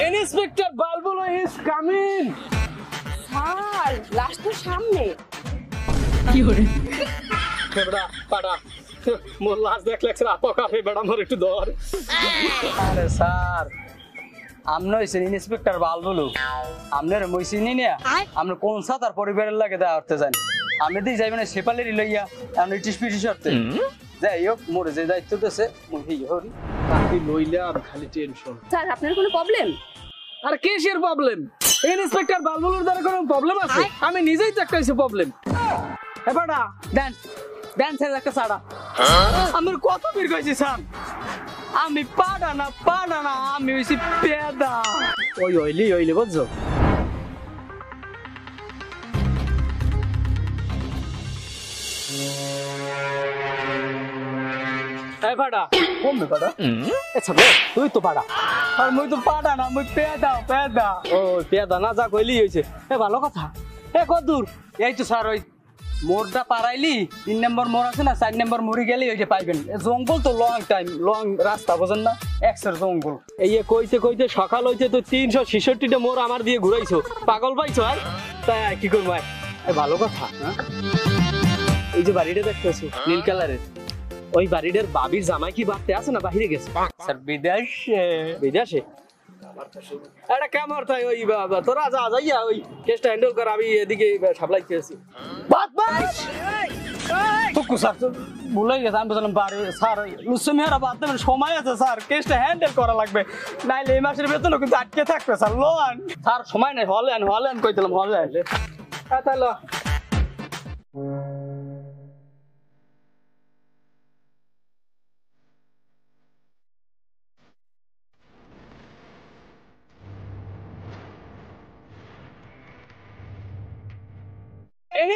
Inspector বালবুলো is coming. Sir লাশ তো সামনে। কি হরে বেটা পাড়া মোর লাশ দেখলে আপা কাফে বেড়া মোর একটু ধর। আরে স্যার আমনে হইছেন ইন্সপেক্টর বালবুলু, আমনের মই চিনি না, আমরা কোন সাতার পরিবারের লাগে দেওয়া করতে জানি, আমি দিয়ে যাইবেন সেপালেরই লইয়া আমি ইটিস পিটিস করতে যাই হোক মোরে যে দায়িত্ব দিয়েছে হরি তাকে লইলে আর খালি টেনশন। স্যার আপনার কোনো প্রবলেম? আর কিসের প্রবলেম? ইন্সপেক্টর বালবুলুর দ্বারা কোনো প্রবলেম আছে? আমি নিজেই তো একটা প্রবলেম। এ বেটা দেন দেন স্যার একটা সাড়া, আমি কত বীর কইছি স্যার, আমি পাড়া না আমি হইছি পেদা। ওই ওইলি বুঝছো? এই পাড়া কোন পাড়া? আচ্ছা তুই তো পাড়া আর মুই তো পাড়া না, মুই পেদা। ও পেদা না, যা কইলি হইছে। এ ভালো কথা। এ কত দূর? এই তো স্যার ওই মোড়টা পারাইলি 3 নম্বর মোড় আছে না, 4 নম্বর মোড়ে গেলে ওইটা পাইবেন। জঙ্গল তো লং রাস্তা বোঝেন না, এক্সের জঙ্গল। এই কইতে সকাল হইছে তো 366টা মোড় আমার দিয়ে ঘুরাইছো, পাগল পাইছো? আর তাই কি করবো? ভালো কথা। এই যে বাড়িটা দেখতেছো নীল কালারের, ওই বাড়িটার বাবির জামাই কি বাড়তে আছে না বাহিরে গেছে? স্যার বিদেশে এটা কেমন তাই? ওই তোরা যা যাইয়া ওই কেসটা হ্যান্ডেল কর, আমি এদিকে সাপ্লাইতে আছি। ভুলাই গেছে, আমি বললাম বাড়ি স্যার লুসুমিয়ারা বাদ দেবেন, সময় আছে স্যার, কেসটা হ্যান্ডেল করা লাগবে, নাইলে এই মাসের বেতন কিন্তু আটকে থাকবে স্যার। লোন স্যার সময় নেই, হলেন কইছিলাম হলেন। তাহলে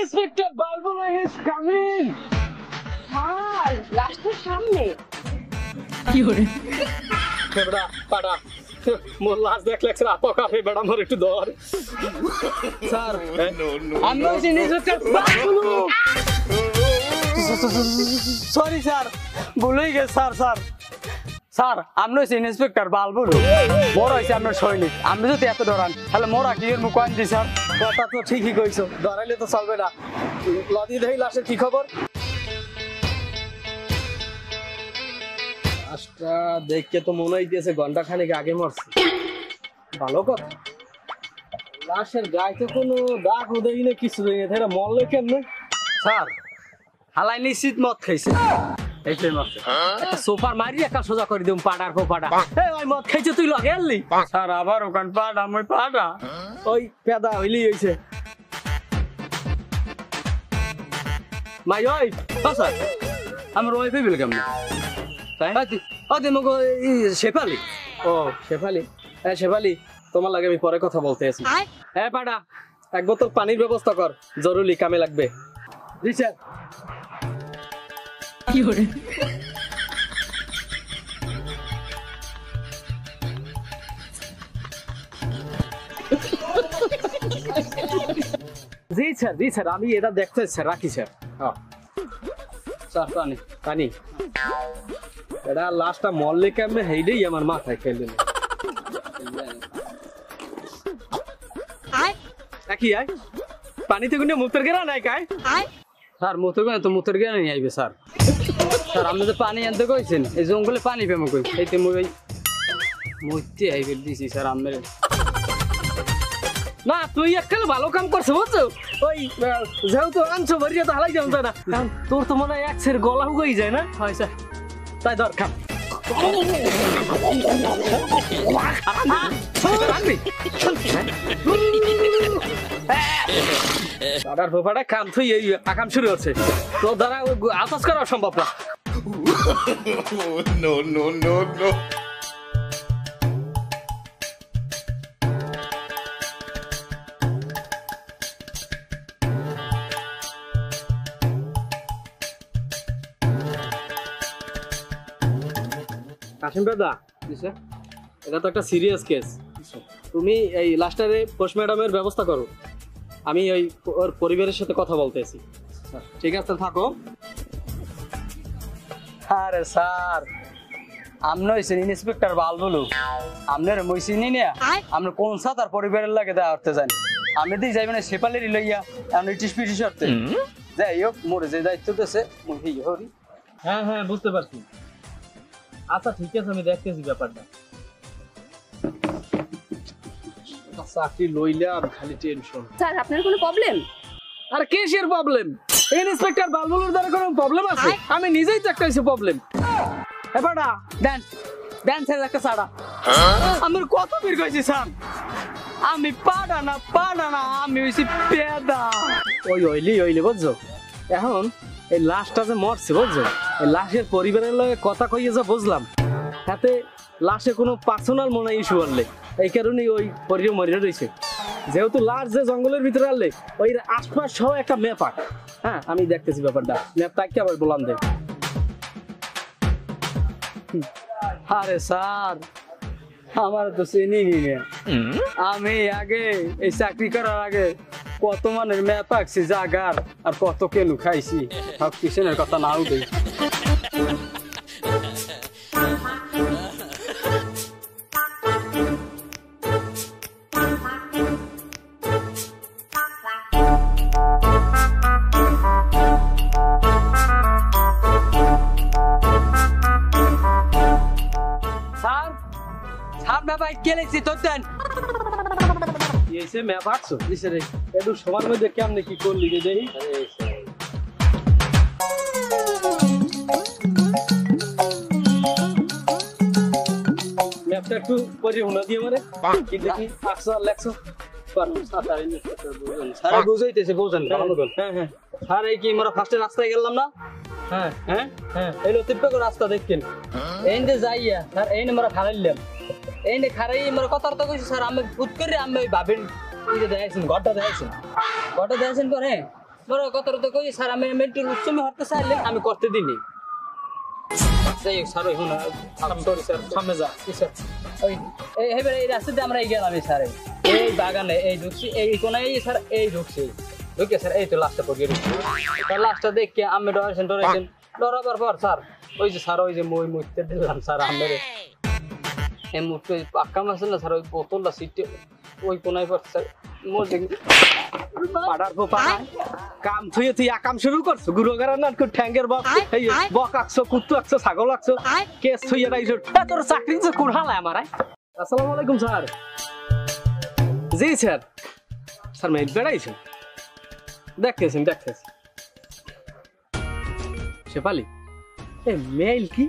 ইন্সপেক্টর বালবুলো ইজ কামিং। স্যার লাশ তো সামনে। কি হরে বেটা পাড়া মোর লাশ দেখলে আপা কাফে বেড়া মোর একটু ধর। স্যার আমি হইছি ইন্সপেক্টর বালবুলু। সরি স্যার ভুলেই গেছে স্যার আপনি হইছে ইন্সপেক্টর বালবুলু, মোর হইছে আপনার সৈনিক। আপনি যদি এত ডরান তাহলে মোরা কি এর মুখ আনছি স্যার? কথা তো ঠিকই কইছো, ধরাইলে তো চলবে না। লদি দেই লাশের কি খবর? লাশটা দেখে তো মনে হইতেছে ঘন্টা খানেক আগে মরছে। ভালো কথা, লাশের গায়ে তো কোনো দাগ দেই না, কিছু দেই না, তাহলে মরলে কেমনে? স্যার হালাই নিশ্চিত মদ খাইছে, এইটাই মরছে। একটা সোফার মারি একটা সোজা করে দিম পাড়ার ফোপাড়া। এই ওই মদ খাইছে তুই লগে আনলি? স্যার আবার ওখান পাড়া মই পাড়া ওই পেদা হইলি হইছে। মাই ওই স্যার আমার ওই কইবিল কেমন তাই আদি মগো শেফালি। ও শেফালি, হ্যাঁ শেফালি তোমার লাগে আমি পরে কথা বলতে আছি। হ্যাঁ পাড়া এক বোতল পানির ব্যবস্থা কর, জরুরি কামে লাগবে। জি স্যার। কি হরে জি স্যার আমি এটা দেখতে স্যার, রাখি স্যার। হ্যাঁ স্যার পানি পানি। এটা লাস্টটা মরলে কেমনে হেইডেই আমার মাথায় খেলে কি আয় পানিতে কোনো মুতের গেরা নাই কায়? স্যার মুতের গেরা তো মুতের গেরা নিয়ে আইবে স্যার। স্যার আপনি যে পানি আনতে কইছেন এই জঙ্গলে পানি পেমো কই, এইতে মই মইতে আইবে দিছি স্যার। আমি না তুই এককালে ভালো কাম করছো বুঝছো, ওই যেহেতু আনছো ভরিয়া তো হালাই যাও না, তোর তো মনে হয় এক সের গলা হুগেই যায় না? হয় স্যার তাই দরকার। দাদার ফোফাটা কাম থই এই আকাম শুরু হচ্ছে, তোর দ্বারা আতাস করা সম্ভব না। No. কাশিম দাদা এটা তো একটা সিরিয়াস কেস, তুমি এই লাস্টারে পোস্ট ম্যাডামের ব্যবস্থা করো, আমি ওই ওর পরিবারের সাথে কথা বলতেছি। ঠিক আছে থাকো। আরে স্যার আমনে হইছেন ইন্সপেক্টর বালবুলু আমনের মই চিনি না আপনি কোন সাতার পরিবারের লাগে দেখা করতে যান আপনি দিয়ে যাইবেন সেপালেরই লইয়া আপনি টিস পিটিস করতে যাই হোক মোর যে দায়িত্ব দিয়েছে মুই হেই হরি। হ্যাঁ হ্যাঁ বুঝতে পারছি। আচ্ছা ঠিক আছে, আমি দেখতেছি ব্যাপারটা। চাকরি লইলে আর খালি টেনশন। স্যার আপনার কোনো প্রবলেম? আর কেসের প্রবলেম? ইন্সপেক্টর বালবুলুর দ্বারা কোনো প্রবলেম আছে? আমি নিজেই তো একটা হইছে প্রবলেম। এবারটা দেন দেন স্যার একটা সাড়া আমার কত বের কইছি স্যার, আমি পাড়া না আমি হইছি পেদা। ওইলি বুঝছো। এখন এই লাশটা যে মরছে বুঝছো, এই লাশের পরিবারের লগে কথা কইয়ে যা বুঝলাম, তাতে লাশে কোনো পার্সোনাল মনে ইস্যু আনলে এই কারণেই ওই পরিবার মরিয়া রয়েছে। যেহেতু লাশ যে জঙ্গলের ভিতরে আনলে ওই আশপাশ সহ একটা ম্যাপ আঁক। হ্যাঁ আমি দেখতেছি ব্যাপারটা, ম্যাপটা কি আবার বললাম দে। আরে স্যার আমার তো চিনি না, আমি আগে এই চাকরি করার আগে কত মানের ম্যাপ আঁকছি জাগার আর কত কেলু খাইছি, সব কিসের কথা না উঠে। স্যার স্যার ম্যাপ আঁকে লেগছি তোর দেন। এসে ম্যাপ আঁকছো কিসের? একটু সবার মধ্যে কেমনে কি করলি রে দেখি। ম্যাপটা একটু পরে হুনা দিয়ে মানে কি দেখি আঁকছো আর লেখছো। স্যার বুঝাইতেছে বুঝেন ভালো করে। হ্যাঁ হ্যাঁ স্যার এই কি আমরা ফার্স্টে রাস্তায় গেলাম না? হ্যাঁ হ্যাঁ হ্যাঁ এই লতিপ্পে করে রাস্তা দেখেন এই যে যাইয়া স্যার এই আমরা খারাইলাম এই নে খারাই আমরা কথা তো কইছি স্যার আমি ফুট করে আমি ভাবেন এই যে দেখাইছেন ঘরটা দেখাইছেন পরে বড় কথা তো কই স্যার আমি মেন্টুর উচ্চমে হতে চাইলেন আমি করতে দিনি। যাই হোক স্যার এখন সরি স্যার সামনে যা স্যার ওই এইবার এই রাস্তাতে আমরা গেলাম স্যার এই বাগানে এই ঢুকছি এই কোনায় স্যার এই ঢুকছি ঢুকে স্যার এই তো লাস্টটা পড়ে গেছি তার লাস্টটা দেখে আমি ডরাইছেন ডরাবার পর স্যার ওই যে স্যার ওই যে মই মুখতে দিলাম স্যার আমাদের এই মুখে পাক্কা মাছ না স্যার ওই বোতলটা সিটে ওই কোনায় পড়ছে স্যার মোর দেখি পাড়ার পো পাড়া কাম থুয়ে তুই আকাম শুরু করছো গুরু গারা না ঠ্যাঙ্গের বক এই বক আঁকছো কুত্তু আঁকছো ছাগল আঁকছো কেস থুয়ে রাইছো তোর চাকরি যে কুড়ালায় আমার। আসসালামু আলাইকুম স্যার। জি স্যার। স্যার মেয়ে বেড়াইছো? দেখতেছি শেফালি এই মেইল কি?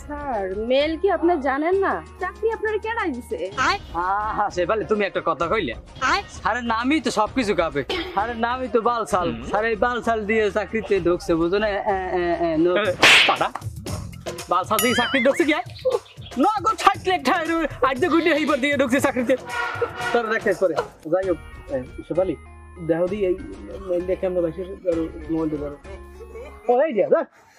স্যার মেল কি আপনি জানেন না? চাকরি আপনারা কেডাই দিছে? শেফালি তুমি একটা কথা কইলে স্যারের নামই তো সবকিছু কাঁপে স্যারের নামই তো বালসাল স্যার এই বালসাল দিয়ে চাকরিতে ঢুকছে বুঝো না পাড়া বালসা দিয়ে চাকরি ঢুকছে কি না গো ছাইটলে আজ তো গুডি হেইবার দিয়ে ঢুকছে চাকরিতে তোর দেখতে পরে। যাই হোক শেফালি দেখো দি এই মেইল দেখে আমরা বাইশের মোবাইল দিয়ে ধরো ও এই দিয়া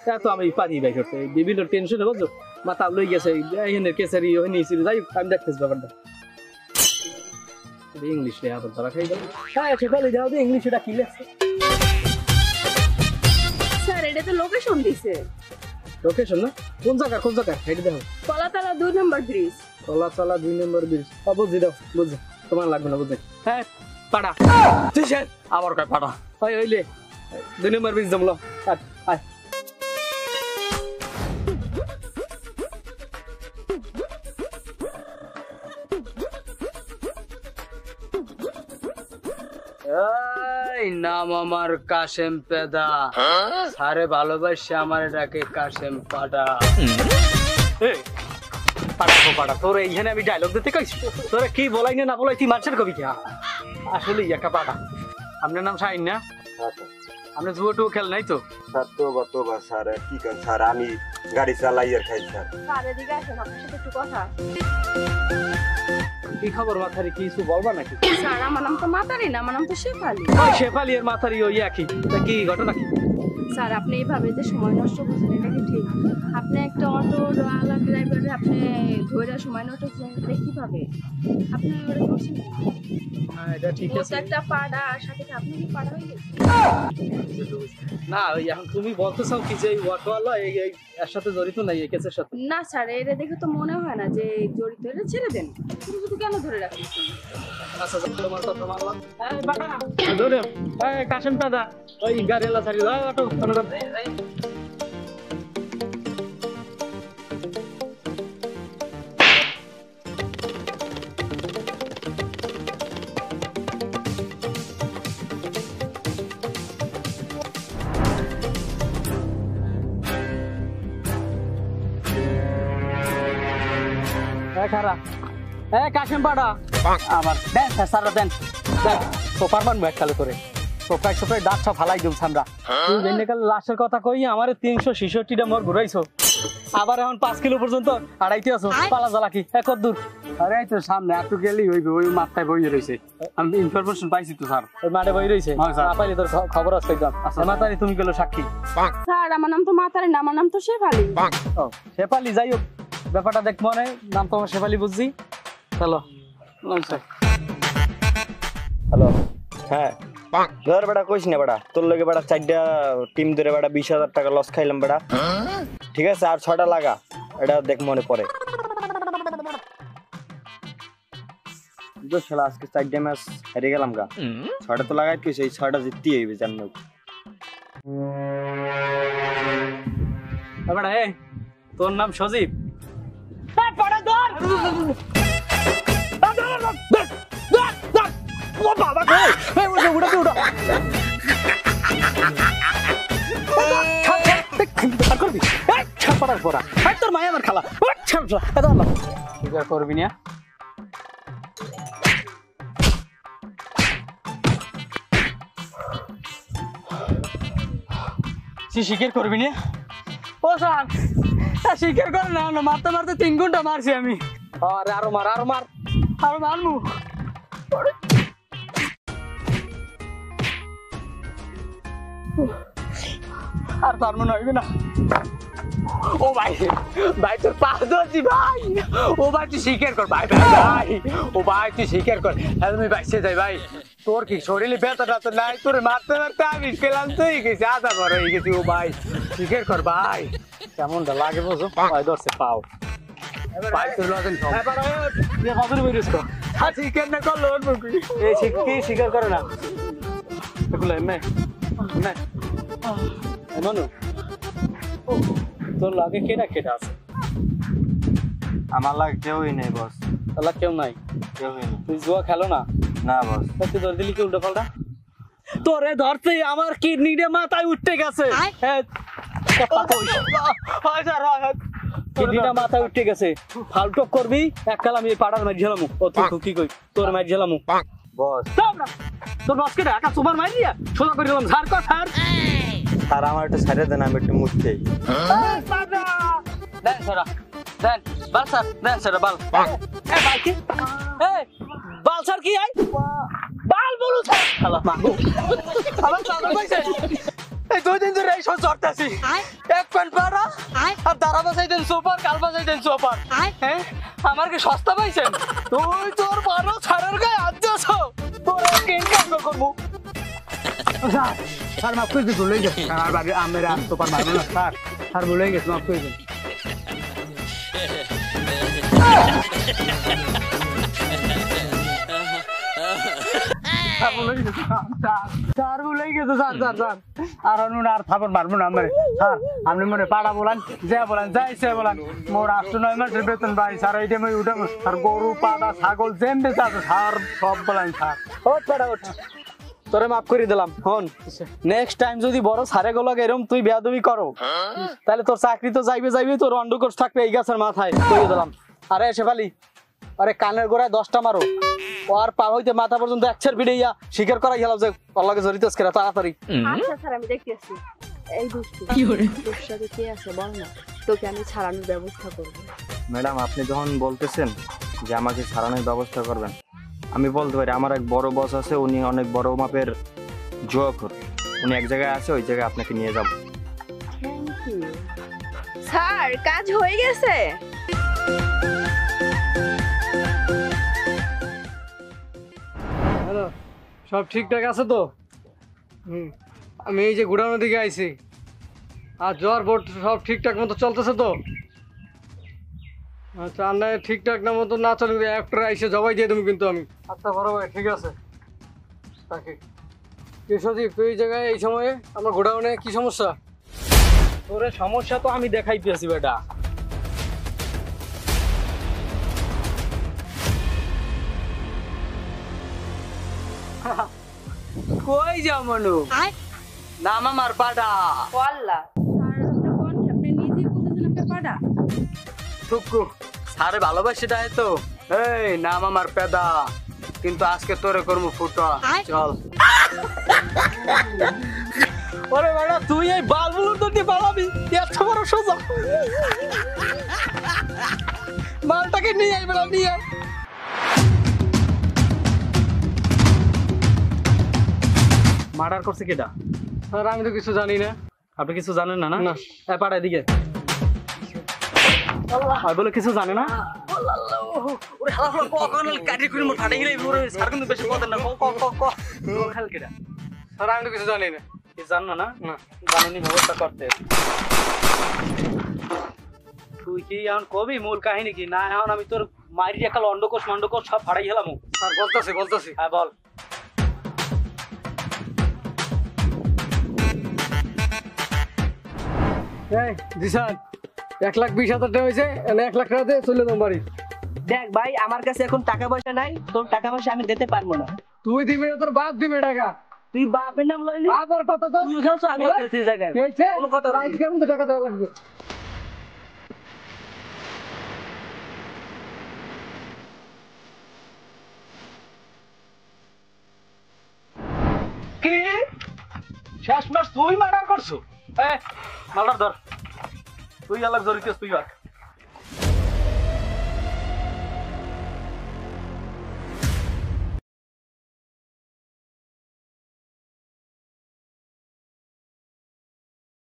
যা তো আমি পারি বাই করতে বিভিন্ন টেনশনে বুঝছো মাথা লই গেছে এখানে কেসারি ওখানে নিয়েছিল। যাই হোক আমি দেখতেছি ব্যাপারটা ইংলিশ রে আবার ধরা খাই গেল। হ্যাঁ শেফালি যাও দি ইংলিশ এটা কি লেখছে? স্যার এটা তো লোকেশন দিছে। লোকেশন না কোন জায়গা এটা দেখো। কলাতলা 2 নম্বর ব্রিজ। কলাতলা 2 নম্বর ব্রিজ। বুঝি দাও বুঝো তোমার লাগবে না বুঝে। হ্যাঁ পাড়া তুই আমার কয় পাঠা হয় হইলে 2 নম্বর ব্রিজ জমলো আয় এই নাম আমার কাশেম পেদা সারে ভালোবাসে আমার ডাকে কাশেম পাডা। পাড়া তোর এইখানে আমি ডায়লগ দিতে কইছি তোরা কি বলাই না বলাই তুই মানুষের কবি কি আসলে একটা পাড়া। আপনার নাম শাহিন না? আপনি জুয়া টুয়ো খেল নাই তো? স্যার তোবা স্যার কি করেন স্যার আমি গাড়ি চালাই আর খাই স্যার। স্যার এদিকে আসেন আপনার সাথে একটু কথা। কি খবর মাথারি কিছু বলবা নাকি? স্যার আমার নাম তো মাতারি না, আমার নাম তো শেফালি। ওই শেফালি এর মাথারি ওই একই তা কি ঘটনা কি? স্যার আপনি এইভাবে যে সময় নষ্ট করছেন এটা কি ঠিক? আপনি একটা অটো ড্রাইভারে আপনি ধরে সময় নষ্ট করছেন এটা কিভাবে? আপনি ওটা করছেন কেন? হ্যাঁ এটা ঠিক ও তো আছে একটা পাড়া আর সাথে সাথে আপনি কি পাড়া হয়ে গেছে? না ওই এখন তুমি বলতে চাও কি যে এই অটোওয়ালা এর সাথে জড়িত নাই এই কেসের সাথে? না স্যার এটা দেখে তো মনে হয় না যে জড়িত, এটা ছেড়ে দেন। শুধু শুধু কেন ধরে রাখছেন? আচ্ছা তোমার কথা মানলাম। এই বাটা ধরে এই কাশেম দাদা ওই গাড়িওয়ালা ছাড়ি দাও অটো খারাপ কাশেম পাড়া আবার দেন স্যার দেন দেখ সোফার মান ব্যাগ চালু করে সোফায় সোফায় ডাক সব ফালাই দিম আমরা তুই জেনেকাল লাশের কথা কই আমার 366টা মোর ঘুরাইছো আবার এখন 5 কিলো পর্যন্ত আড়াইতে আছো পালা জ্বালা কি কত দূর? আরে এই তো সামনে একটু গেলেই হইবে, ওই মাথায় বই রয়েছে। আমি ইনফরমেশন পাইছি তো স্যার। ওই মাঠে বই রইছে হ্যাঁ, স্যার। আপাইলে তোর খবর আছে একদম মাতারি তুমি গেলো সাক্ষী স্যার আমার নাম তো মাতারি না, আমার নাম তো শেফালি। ও শেফালি যাই হোক ব্যাপারটা দেখ মনে নাম তো আমার শেফালি বুঝছি চলো হ্যালো হ্যাঁ ধর বেটা কইস না বেটা তোর লগে বেটা 4টা টিম ধরে বেটা 20,000 টাকা লস খাইলাম বেটা ঠিক আছে আর 6টা লাগা এটা দেখ মনে পড়ে তো শালা আজকে 4টা ম্যাচ হেরে গেলাম গা 6টা তো লাগাই কইছ এই 6টা জিততেই হইবে জানো বেটা এ তোর নাম সজীব ও বাবা গো এই উড়ে উড়ে উড়ে ছাড় করবি এই ছাড় পাড়ার পড়া আর তোর মায়া আমার খালা ও ছাড় এটা আল্লাহ ঠিক আছে করবি না শিকার করবি না ও স্যার শিকার করে না মারতে মারতে 3 ঘন্টা মারছি আমি আরে আরো মার আরো মারমু আর তার মনে হইবে না ও ভাই ভাই তোর পাশ ধরছি ভাই ও ভাই তুই স্বীকার কর ভাই ভাই ভাই ও ভাই তুই স্বীকার কর আমি বাইসে যাই ভাই তোর কি শরীরে ব্যথাটা তো নাই তোর মারতে মারতে আমি খেলাম তো হয়ে গেছি আধা বড় হয়ে গেছি ও ভাই স্বীকার কর ভাই কেমনটা লাগে বুঝো ভাই ধরছে পাও ভাই তোর লগেন সব তুই কতদিন বেরিয়েছ তো স্বীকার না করলো এই স্বীকার করে না এগুলো এমনি না এমনও তোর লাগে কেটা আছে আমার লাগে কেউই নেই বস তাহলে কেউ নাই কেউই নেই তুই জুয়া খেলো না না বস তুই ধর দিলি কি উল্টো পাল্টা তোরে ধরতে আমার কিডনিটা মাথায় উঠতে গেছে কিডনিটা মাথায় উঠতে গেছে ফালটু করবি এককাল আমি পাড়ার মার ঝেলামু ও তুই কি কই তোর মার ঝেলামু বস তোর বসকে একটা সুপার মার দিয়া সোজা করে দিলাম ঝাড় কর ছাড় স্যার আমার একটু ছেড়ে দেন আমি একটু মুছতে দেন স্যার দেন বাল স্যার দেন স্যার বাল এ ভাই কি এ বাল স্যার কি আই বাল বলু স্যার শালা মাগো আমার চাদর পাইছে এই 2 দিন ধরে এই সব চড়তাছি এক প্যান্ট পাড়া আর দাঁড়া বাসাই দেন সুপার কাল বাসাই দেন সুপার হ্যাঁ আমার কি সস্তা পাইছেন তুই তোর বড় ছাড়ের গায়ে হাত দিছো তোর এক ইনকাম করবো স্যার মাফ করে দিন ভুলে গেছে আর বাড়ি আমরা সুপার মারবো না স্যার ভুলে গেছে মাফ করে দিন স্যার ভুলে গেছে স্যার আর আর থাপড় মারবো না আমার স্যার আপনি মনে পাড়া বলান যা বলান যাই সে বলান মোর 8-9 মাসের বেতন ভাই স্যার এই টাইমে উঠাবো আর গরু পাড়া ছাগল যেম বেচা স্যার সব বলান স্যার ওঠ পাড়া ওঠ তোরে মাফ করে দিলাম হন নেক্সট টাইম যদি বড় সারে গোলাকে এরকম তুই বেয়াদবি করো তাহলে তোর চাকরি তো যাইবে তোর অন্ডকোর্স থাকবে এই গাছের মাথায় কইয়ে দিলাম আরে শেফালি আরে কানের গোড়ায় 10টা মারো ও আর পা হইতে মাথা পর্যন্ত একছের ভিড়াইয়া স্বীকার করাই গেলাম যে আল্লাহকে জড়িত আজকে তাড়াতাড়ি আচ্ছা স্যার আমি দেখতেছি এই দুষ্টু কি করে তোর সাথে কে আছে বল না, তোকে আমি ছাড়ানোর ব্যবস্থা করব। ম্যাডাম আপনি যখন বলতেছেন যে আমাকে ছাড়ানোর ব্যবস্থা করবেন আমি বলতে পারি আমার এক বড় বস আছে উনি অনেক বড় মাপের জুয়াখোর উনি এক জায়গায় আছে ওই জায়গায় আপনাকে নিয়ে যাব স্যার কাজ হয়ে গেছে? হ্যালো, সব ঠিকঠাক আছে তো? আমি এই যে গুড়ানোর দিকে আইছি, আর জ্বর বোর্ড সব ঠিকঠাক মতো চলতেছে তো? আচ্ছা, আর না ঠিকঠাক না মতো না চলে একটা আইসে জবাই দিয়ে দেবো কিন্তু আমি। আচ্ছা বড় ভাই, ঠিক আছে। তাকে কি সজীব, তুই এই জায়গায় এই সময়ে আমার গোডাউনে কি সমস্যা? তোরে সমস্যা তো আমি দেখাইতেছি বেটা। কই যাও মনু? নাম আমার পাডা। আল্লাহ স্যার, আপনি কোন কি? আপনি নিজেই বলতেছেন আপনি পাড়া? টুকু সারে ভালোবাসি দেয় তো। এই নাম আমার পেদা, কিন্তু আজকে তোরে করবো ফুটা। চল। ওরে বেটা, তুই এই বালবুলোর তো দিয়ে পালাবি? এত বড় সোজা মালটাকে নিয়ে আই বেটা, নিয়ে আয়। মার্ডার করছে কেডা? স্যার আমি তো কিছু জানি না। আপনি কিছু জানেন না? না না। পাড়া এদিকে আর বলে কিছু জানে না। ওরে হালা হালা কখন কাটি করে মোর ফাটে গেলে ওরে সার কিন্তু বেশি কথা না। ক ক ক তোর খেল কেডা? স্যার আমি তো কিছু জানি না। কিছু জান না? না না। জানুনি ব্যবস্থা করতে। তুই কি এখন কবি মূল কাহিনী কি? না এখন আমি তোর মারি একটা অন্ডকোষ মন্ডকোষ সব ফাড়াই গেলাম। স্যার বলতেছি। হ্যাঁ বল। এই দিশান, 1,20,000 টাকা হয়েছে, 1,00,000 টাকা দিয়ে চলে যাও বাড়ি। দেখ ভাই, আমার কাছে এখন টাকা পয়সা নাই, তোর টাকা পয়সা আমি দিতে পারবো না। তুই দিবি না, তোর বাপ দিবে টাকা। তুই বাপের নাম লইলি, আবার কথা তো তুই খাওয়াছ, আমি খাচ্ছি জায়গায়। কি হয়েছে? কোনো কথা নাই। আজকে কিন্তু টাকা দেওয়া লাগবে। কি শেষ মাস তুই মার্ডার করছো? মার্ডার ধর, তুই আলাদা জড়িত, তুই আর